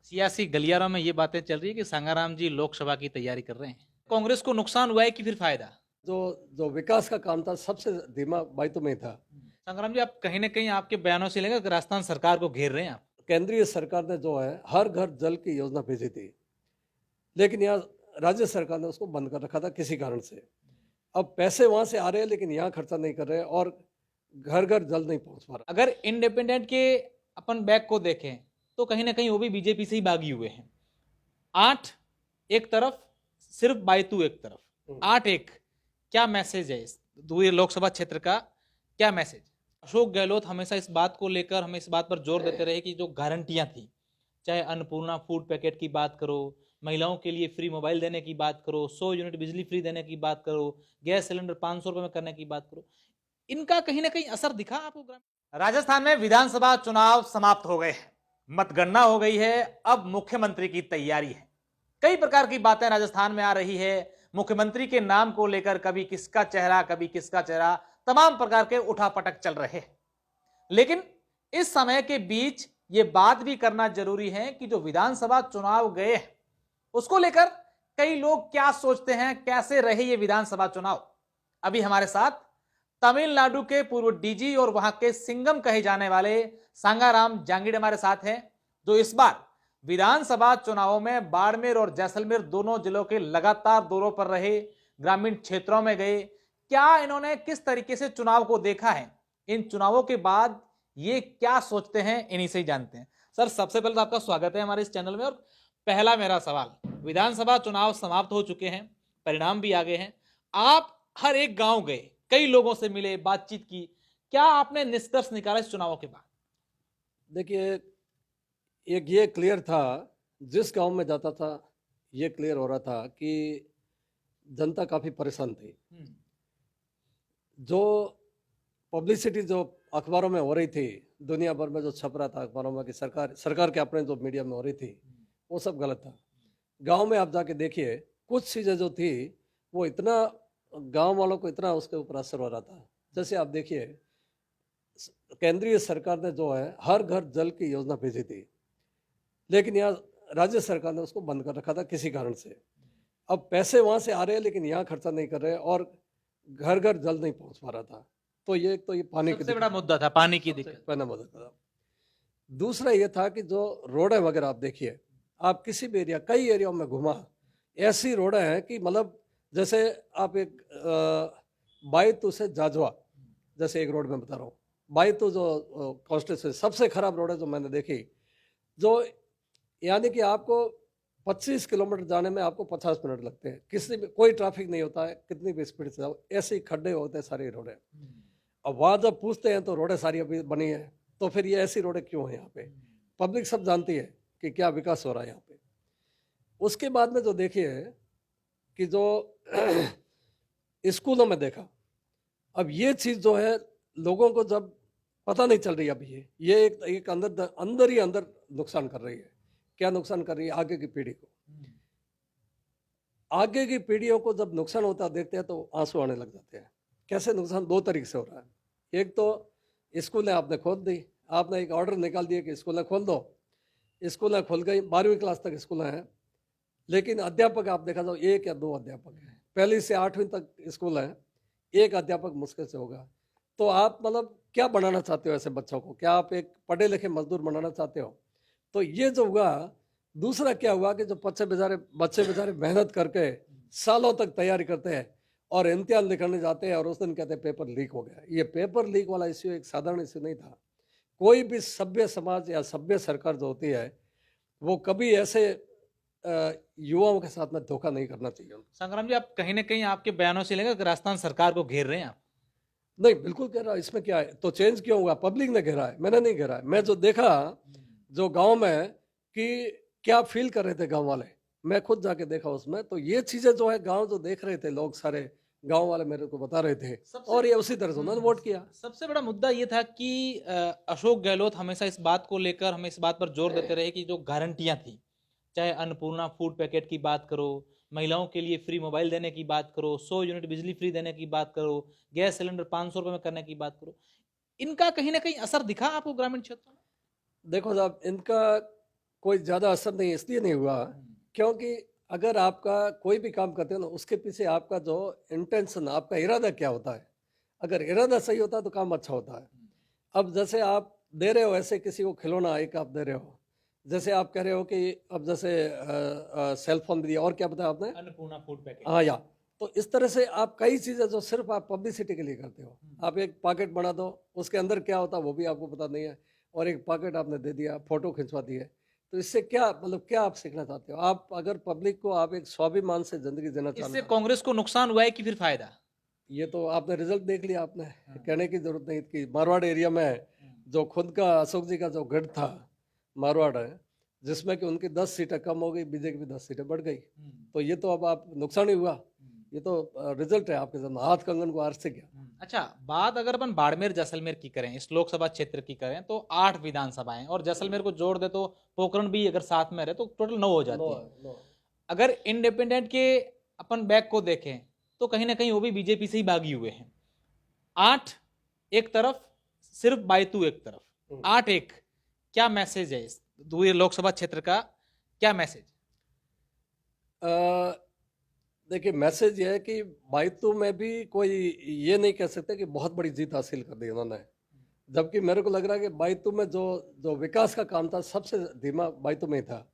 सियासी गलियारों में ये बातें चल रही है कि संगाराम जी लोकसभा की तैयारी कर रहे हैं। कांग्रेस को नुकसान हुआ है कि फिर फायदा? जो जो विकास का काम था सबसे धीमा बाइतों में था। संग्राम जी, आप कहीं ना कहीं आपके बयानों से लगा कि राजस्थान सरकार को घेर रहे हैं आप। केंद्रीय सरकार ने जो है हर घर जल की योजना भेजी थी, लेकिन यहाँ राज्य सरकार ने उसको बंद कर रखा था किसी कारण से। अब पैसे वहां से आ रहे हैं लेकिन यहाँ खर्चा नहीं कर रहे और घर घर जल नहीं पहुंच पा रहा। अगर इंडिपेंडेंट के अपन बैक को देखें तो कहीं ना कहीं वो भी बीजेपी से ही बागी हुए हैं। 8 एक तरफ, सिर्फ बायतू एक तरफ, 8-1। क्या मैसेज है इस दूसरे लोकसभा क्षेत्र का? क्या मैसेज? अशोक गहलोत हमेशा इस बात को लेकर हमें इस बात पर जोर देते रहे कि जो गारंटियां थी, चाहे अन्नपूर्णा फूड पैकेट की बात करो, महिलाओं के लिए फ्री मोबाइल देने की बात करो, 100 यूनिट बिजली फ्री देने की बात करो, गैस सिलेंडर 500 रुपए में करने की बात करो, इनका कहीं ना कहीं असर दिखा आपको? राजस्थान में विधानसभा चुनाव समाप्त हो गए हैं, मतगणना हो गई है, अब मुख्यमंत्री की तैयारी है। कई प्रकार की बातें राजस्थान में आ रही है। मुख्यमंत्री के नाम को लेकर कभी किसका चेहरा, कभी किसका चेहरा, तमाम प्रकार के उठापटक चल रहे हैं। लेकिन इस समय के बीच यह बात भी करना जरूरी है कि जो विधानसभा चुनाव गए हैं उसको लेकर कई लोग क्या सोचते हैं, कैसे रहे ये विधानसभा चुनाव। अभी हमारे साथ तमिलनाडु के पूर्व डीजी और वहां के सिंगम कहे जाने वाले सांगाराम जांगिड हमारे साथ हैं, जो इस बार विधानसभा चुनावों में बाड़मेर और जैसलमेर दोनों जिलों के लगातार दौरों पर रहे, ग्रामीण क्षेत्रों में गए। क्या इन्होंने किस तरीके से चुनाव को देखा है, इन चुनावों के बाद ये क्या सोचते हैं, इन्हीं से ही जानते हैं। सर, सबसे पहले तो आपका स्वागत है हमारे इस चैनल में। और पहला मेरा सवाल, विधानसभा चुनाव समाप्त हो चुके हैं, परिणाम भी आ गए हैं, आप हर एक गांव गए, कई लोगों से मिले, बातचीत की, क्या आपने निष्कर्ष निकाला इस चुनावों के बाद? देखिए, एक ये क्लियर था, जिस गांव में जाता था ये क्लियर हो रहा था कि जनता काफी परेशान थी। जो पब्लिसिटी जो अखबारों में हो रही थी, दुनिया भर में जो छप रहा था अखबारों में कि सरकार के अपने जो मीडिया में हो रही थी, वो सब गलत था। गांव में आप जाके देखिए, कुछ चीज़ें जो थी वो इतना गांव वालों को इतना उसके ऊपर असर हो रहा था। जैसे आप देखिए, केंद्रीय सरकार ने जो है हर घर जल की योजना भेजी थी, लेकिन यहाँ राज्य सरकार ने उसको बंद कर रखा था किसी कारण से। अब पैसे वहां से आ रहे हैं लेकिन यहाँ खर्चा नहीं कर रहे और घर घर जल नहीं पहुंच पा रहा था। तो ये पानी की सबसे बड़ा मुद्दा था पानी की दिक्कत। पहला मुद्दा था। दूसरा ये था कि जो रोडें वगैरह आप देखिए, आप किसी भी एरिया, कई एरिया में घुमा, ऐसी रोडें हैं कि मतलब जैसे आप एक बायतू से जाजवा, जैसे एक रोड में बता रहा हूँ, बायतू जो कॉन्स्टिट्यूंसी सबसे खराब रोड है जो मैंने देखी, जो यानी कि आपको 25 किलोमीटर जाने में आपको 50 मिनट लगते हैं, किसी भी कोई ट्रैफिक नहीं होता है, कितनी भी स्पीड से जाओ, ऐसे ही खड्डे होते हैं सारी रोडें। अब वहाँ जब पूछते हैं तो रोडें सारी अभी बनी है, तो फिर ये ऐसी रोडें क्यों हैं यहाँ पे? पब्लिक सब जानती है कि क्या विकास हो रहा है यहाँ पे। उसके बाद में जो देखिए कि जो स्कूलों में देखा, अब ये चीज़ जो है लोगों को जब पता नहीं चल रही, अब ये एक अंदर ही अंदर नुकसान कर रही है। क्या नुकसान कर रही है? आगे की पीढ़ी को, आगे की पीढ़ियों को जब नुकसान होता देखते हैं तो आंसू आने लग जाते हैं। कैसे नुकसान? दो तरीके से हो रहा है। एक तो स्कूलें आपने खोल दी, आपने एक ऑर्डर निकाल दिया कि स्कूलें खोल दो, स्कूलें खुल गई, 12वीं क्लास तक स्कूलें हैं, लेकिन अध्यापक आप देखा जाओ 1 या 2 अध्यापक हैं। पहली से 8वीं तक स्कूल है, एक अध्यापक मुश्किल से होगा। तो आप मतलब क्या बनाना चाहते हो ऐसे बच्चों को? क्या आप एक पढ़े लिखे मजदूर बनाना चाहते हो? तो ये जो हुआ, दूसरा क्या हुआ कि जो बच्चे बेचारे मेहनत करके सालों तक तैयारी करते हैं और इम्तिहान लिखने जाते हैं और उस दिन कहते हैं पेपर लीक हो गया। ये पेपर लीक वाला इश्यू एक साधारण इश्यू नहीं था। कोई भी सभ्य समाज या सभ्य सरकार जो होती है, वो कभी ऐसे युवाओं के साथ में धोखा नहीं करना चाहिए। संग्राम जी, आप कहीं ना कहीं आपके बयानों से लगा कि राजस्थान सरकार को घेर रहे हैं आप। नहीं, बिल्कुल कह रहा, इसमें क्या है? तो चेंज क्यों हुआ? पब्लिक ने घेरा है, मैंने नहीं घेरा है। मैं जो देखा, जो गांव में कि क्या फील कर रहे थे गांव वाले, मैं खुद जाके देखा उसमें, तो ये चीजें जो है गांव जो देख रहे थे लोग, सारे गांव वाले मेरे को बता रहे थे और ये उसी तरह से उन्होंने वोट किया। सबसे बड़ा मुद्दा ये था कि अशोक गहलोत हमेशा इस बात को लेकर हमें इस बात पर जोर देते रहे कि जो गारंटियां थी, चाहे अन्नपूर्णा फूड पैकेट की बात करो, महिलाओं के लिए फ्री मोबाइल देने की बात करो, 100 यूनिट बिजली फ्री देने की बात करो, गैस सिलेंडर 500 रुपए में करने की बात करो, इनका कहीं ना कहीं असर दिखा आपको ग्रामीण क्षेत्रों में? देखो साहब, इनका कोई ज़्यादा असर नहीं इसलिए नहीं हुआ क्योंकि अगर आपका कोई भी काम करते हो ना उसके पीछे आपका जो इंटेंशन आपका इरादा क्या होता है, अगर इरादा सही होता है तो काम अच्छा होता है। अब जैसे आप दे रहे हो ऐसे किसी को खिलौना एक आप दे रहे हो, जैसे आप कह रहे हो कि अब जैसे सेल फोन भी दिया और क्या बताया आपने, अन्नपूर्णा फूड पैकेट। हाँ या तो इस तरह से आप कई चीज़ें जो सिर्फ आप पब्लिसिटी के लिए करते हो, आप एक पॉकेट बना दो उसके अंदर क्या होता है वो भी आपको पता नहीं है और एक पॉकेट आपने दे दिया, फोटो खिंचवा दी है, तो इससे क्या मतलब क्या आप सीखना चाहते हो? आप अगर पब्लिक को आप एक स्वाभिमान से जिंदगी जीना इससे चाहते हो, कांग्रेस को नुकसान हुआ है कि फिर फायदा? ये तो आपने रिजल्ट देख लिया, आपने कहने की जरूरत नहीं कि मारवाड़ एरिया में जो खुद का अशोक जी का जो गढ़ था मारवाड़ है, जिसमें कि उनकी 10 सीटें कम हो गई, बीजेपी की 10 सीटें बढ़ गई, तो ये तो अब आप नुकसान ही हुआ, ये तो रिजल्ट है आपके सामने, हाथ कंगन को आर से गया। अच्छा, बात अगर अपन बाड़मेर जैसलमेर की करें, इस लोकसभा क्षेत्र की करें, तो 8 विधानसभाएं और जैसलमेर को जोड़ दे तो पोखरण भी अगर साथ में रहे तो टोटल 9 हो जाती है। अगर इंडिपेंडेंट के अपन बैक को देखें तो कहीं ना कहीं वो भी बीजेपी से ही बागी हुए हैं। 8 एक तरफ, सिर्फ बायतू एक तरफ, 8-1 क्या मैसेज है इस पूरे लोकसभा क्षेत्र का, क्या मैसेज? देखिए मैसेज ये है कि बायतू में भी कोई ये नहीं कह सकते कि बहुत बड़ी जीत हासिल कर दी उन्होंने, जबकि मेरे को लग रहा है कि बायतू में जो जो विकास का काम था सबसे धीमा बायतू में ही था।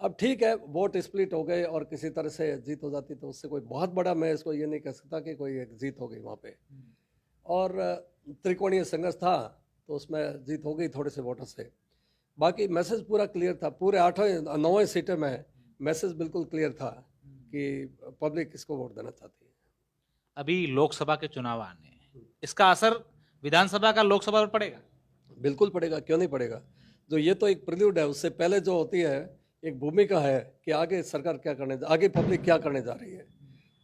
अब ठीक है वोट स्प्लिट हो गए और किसी तरह से जीत हो जाती तो उससे कोई बहुत बड़ा, मैं इसको ये नहीं कह सकता कि कोई एक जीत हो गई वहाँ पे, और त्रिकोणीय संघर्ष था तो उसमें जीत हो गई थोड़े से वोटों से। बाकी मैसेज पूरा क्लियर था, पूरे 8 9 सीटें में मैसेज बिल्कुल क्लियर था कि पब्लिक किसको वोट देना चाहती है। अभी लोकसभा के चुनाव आने हैं, इसका असर विधानसभा का लोकसभा पर पड़ेगा? बिल्कुल पड़ेगा, क्यों नहीं पड़ेगा। जो ये तो एक प्रिल्यूड है, उससे पहले जो होती है एक भूमिका है कि आगे सरकार क्या करने, आगे पब्लिक क्या करने जा रही है,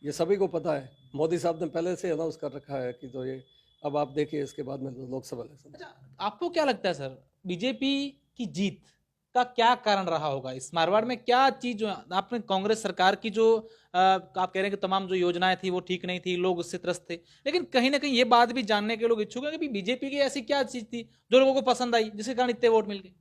ये सभी को पता है। मोदी साहब ने पहले से अनाउंस कर रखा है कि जो ये अब आप देखिए इसके बाद में लोकसभा इलेक्शन। अच्छा, आपको क्या लगता है सर, बीजेपी की जीत का क्या कारण रहा होगा इस मारवाड़ में? क्या चीज जो आपने कांग्रेस सरकार की जो आप कह रहे हैं कि तमाम जो योजनाएं थी वो ठीक नहीं थी, लोग उससे त्रस्त थे, लेकिन कहीं ना कहीं ये बात भी जानने के लोग इच्छुक है कि बीजेपी की ऐसी क्या चीज थी जो लोगों को पसंद आई जिसके कारण इतने वोट मिल गए?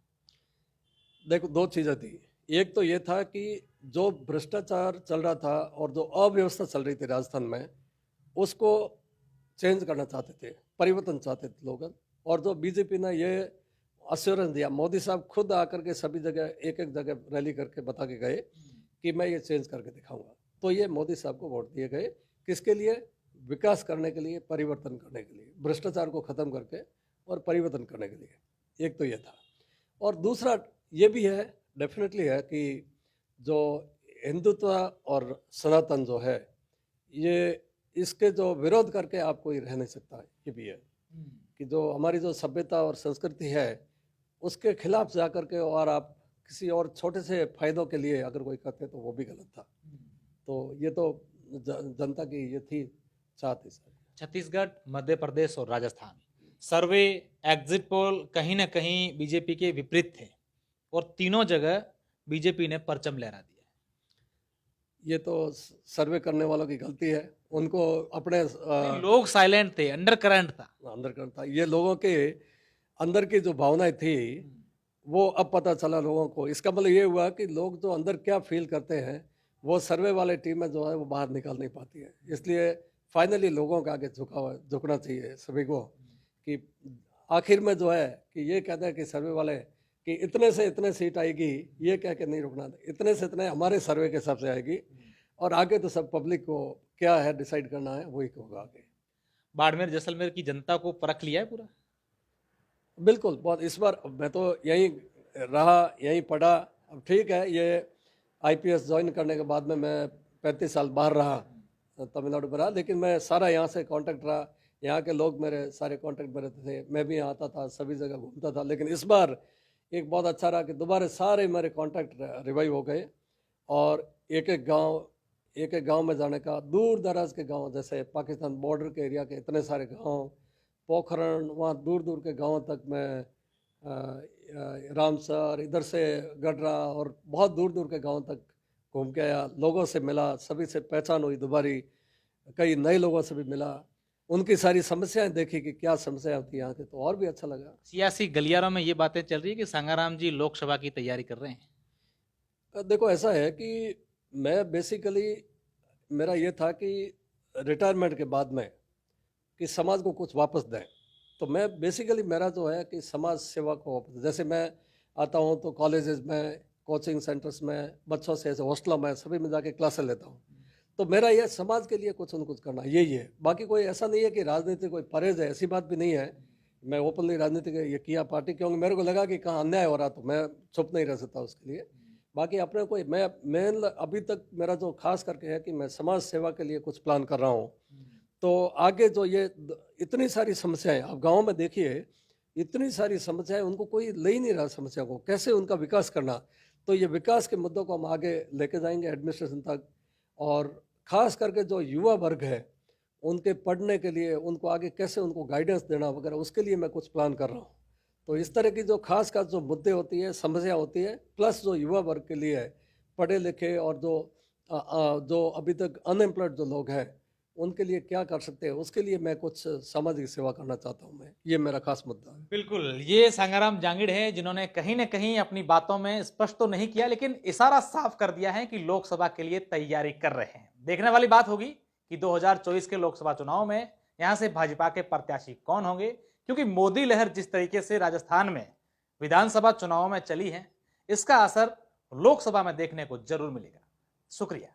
देखो दो चीज़ें थी, एक तो ये था कि जो भ्रष्टाचार चल रहा था और जो अव्यवस्था चल रही थी राजस्थान में, उसको चेंज करना चाहते थे, परिवर्तन चाहते थे लोग। और जो बीजेपी ने ये अश्योरेंस दिया, मोदी साहब खुद आकर के सभी जगह एक एक जगह रैली करके बता के गए कि मैं ये चेंज करके दिखाऊंगा, तो ये मोदी साहब को वोट दिए गए। किसके लिए? विकास करने के लिए, परिवर्तन करने के लिए, भ्रष्टाचार को ख़त्म करके और परिवर्तन करने के लिए। एक तो ये था, और दूसरा ये भी है, डेफिनेटली है कि जो हिंदुत्व और सनातन जो है, ये इसके जो विरोध करके आप कोई रह नहीं सकता है, ये भी है कि जो हमारी जो सभ्यता और संस्कृति है उसके खिलाफ जा करके और आप किसी और छोटे से फायदों के लिए अगर कोई करते तो वो भी गलत था। तो ये तो जनता की ये थी चाहत थी सर। छत्तीसगढ़, मध्य प्रदेश और राजस्थान, सर्वे एग्जिट पोल कहीं ना कहीं बीजेपी के विपरीत थे और तीनों जगह बीजेपी ने परचम लहरा दिया। ये तो सर्वे करने वालों की गलती है, उनको अपने लोग साइलेंट थे, अंडर करंट था। अंदर करता, ये लोगों के अंदर की जो भावनाएं थी वो अब पता चला लोगों को। इसका मतलब ये हुआ कि लोग जो अंदर क्या फील करते हैं वो सर्वे वाले टीमें जो है वो बाहर निकाल नहीं पाती है। इसलिए फाइनली लोगों के आगे झुकना चाहिए सभी को कि आखिर में जो है कि ये कहते हैं कि सर्वे वाले कि इतने से इतने सीट आएगी, ये कह के नहीं रुकना, इतने से इतने हमारे सर्वे के हिसाब से आएगी, और आगे तो सब पब्लिक को क्या है डिसाइड करना है वही होगा आगे। बाड़मेर जैसलमेर की जनता को परख लिया है पूरा? बिल्कुल, बहुत। इस बार मैं तो यहीं रहा, यहीं पढ़ा। अब ठीक है, ये आईपीएस ज्वाइन करने के बाद में मैं 35 साल बाहर रहा, तमिलनाडु में रहा, लेकिन मैं सारा यहाँ से कांटेक्ट रहा, यहाँ के लोग मेरे सारे कांटेक्ट में रहते थे, मैं भी यहाँ आता था, सभी जगह घूमता था। लेकिन इस बार एक बहुत अच्छा रहा कि दोबारा सारे मेरे कांटेक्ट रिवाइव हो गए, और एक एक गांव में जाने का, दूर दराज के गांव, जैसे पाकिस्तान बॉर्डर के एरिया के इतने सारे गांव, पोखरण, वहाँ दूर दूर के गांवों तक मैं रामसर, इधर से गडरा और बहुत दूर दूर के गांवों तक घूम के आया, लोगों से मिला, सभी से पहचान हुई दोबारी, कई नए लोगों से भी मिला, उनकी सारी समस्याएं देखी कि क्या समस्याएं होती हैं यहाँ के, तो और भी अच्छा लगा। सियासी गलियारों में ये बातें चल रही है कि संगाराम जी लोकसभा की तैयारी कर रहे हैं। देखो ऐसा है कि मैं बेसिकली मेरा ये था कि रिटायरमेंट के बाद में कि समाज को कुछ वापस दें। तो मैं बेसिकली मेरा जो है कि समाज सेवा को वापस, जैसे मैं आता हूँ तो कॉलेजेस में, कोचिंग सेंटर्स में, बच्चों से ऐसे हॉस्टलों में सभी में जाके क्लासेस लेता हूँ। तो मेरा ये समाज के लिए कुछ न कुछ करना यही है। बाकी कोई ऐसा नहीं है कि राजनीति कोई परहेज है, ऐसी बात भी नहीं है। मैं ओपनली राजनीति का ये किया पार्टी, क्योंकि मेरे को लगा कि कहाँ अन्याय हो रहा तो मैं चुप नहीं रह सकता उसके लिए। बाकी अपने कोई मैं अभी तक मेरा जो खास करके है कि मैं समाज सेवा के लिए कुछ प्लान कर रहा हूँ। तो आगे जो ये इतनी सारी समस्याएं आप गाँव में देखिए, इतनी सारी समस्याएं, उनको कोई ले ही नहीं रहा समस्या को, कैसे उनका विकास करना। तो ये विकास के मुद्दों को हम आगे लेके जाएंगे एडमिनिस्ट्रेशन तक, और ख़ास करके जो युवा वर्ग है उनके पढ़ने के लिए, उनको आगे कैसे उनको गाइडेंस देना वगैरह, उसके लिए मैं कुछ प्लान कर रहा हूँ। तो इस तरह की जो खास जो मुद्दे होती है, समस्या होती है, प्लस जो युवा वर्ग के लिए है, पढ़े लिखे और जो अभी तक अनएम्प्लॉयड जो लोग हैं, उनके लिए क्या कर सकते हैं, उसके लिए मैं कुछ सामाजिक सेवा करना चाहता हूँ। मैं, ये मेरा खास मुद्दा है। बिल्कुल, ये सांगाराम जांगिड़ है जिन्होंने कहीं न कहीं अपनी बातों में स्पष्ट तो नहीं किया, लेकिन इशारा साफ कर दिया है कि लोकसभा के लिए तैयारी कर रहे हैं। देखने वाली बात होगी कि 2024 के लोकसभा चुनाव में यहां से भाजपा के प्रत्याशी कौन होंगे, क्योंकि मोदी लहर जिस तरीके से राजस्थान में विधानसभा चुनाव में चली है, इसका असर लोकसभा में देखने को जरूर मिलेगा। शुक्रिया।